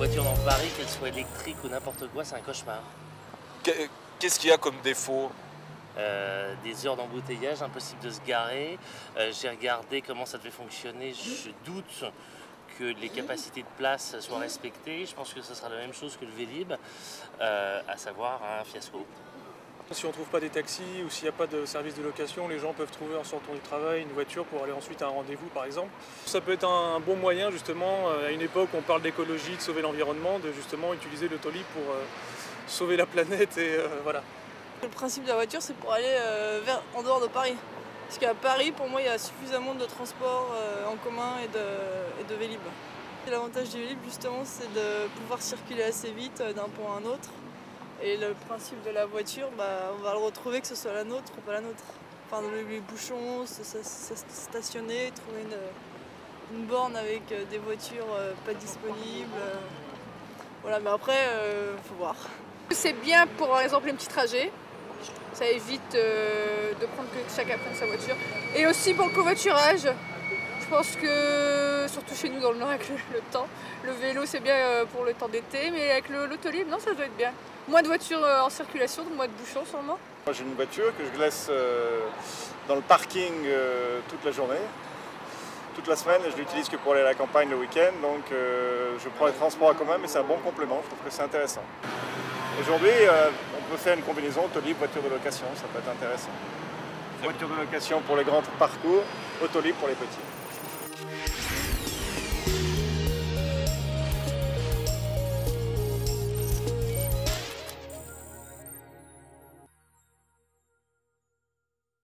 voiture dans Paris, qu'elle soit électrique ou n'importe quoi, c'est un cauchemar. Qu'est-ce qu'il y a comme défaut? Des heures d'embouteillage, impossible de se garer. J'ai regardé comment ça devait fonctionner, je doute que les capacités de place soient respectées. Je pense que ce sera la même chose que le Vélib, à savoir un fiasco. Si on ne trouve pas des taxis ou s'il n'y a pas de service de location, les gens peuvent trouver en sortant du travail une voiture pour aller ensuite à un rendez-vous par exemple. Ça peut être un bon moyen justement, à une époque où on parle d'écologie, de sauver l'environnement, de justement utiliser l'autolib pour sauver la planète et voilà. Le principe de la voiture, c'est pour aller en dehors de Paris. Parce qu'à Paris, pour moi, il y a suffisamment de transports en commun et de Vélib. L'avantage du Vélib, justement, c'est de pouvoir circuler assez vite d'un point à un autre. Et le principe de la voiture, on va le retrouver que ce soit la nôtre ou pas la nôtre. Enfin, les bouchons, stationner, trouver une borne avec des voitures pas disponibles. Voilà, mais après, faut voir. C'est bien pour, par exemple, les petits trajets. Ça évite de prendre que chacun prenne sa voiture. Et aussi pour le covoiturage. Je pense que, surtout chez nous dans le Nord avec le temps, le vélo c'est bien pour le temps d'été, mais avec l'autolib, non, ça doit être bien. Moins de voitures en circulation, moins de bouchons sûrement. Moi j'ai une voiture que je laisse dans le parking toute la journée. Toute la semaine, je l'utilise que pour aller à la campagne le week-end, donc je prends les transports en commun, mais c'est un bon complément, je trouve que c'est intéressant. Aujourd'hui, on peut faire une combinaison autolib, voiture de location, ça peut être intéressant. Voiture de location pour les grands parcours, autolib pour les petits.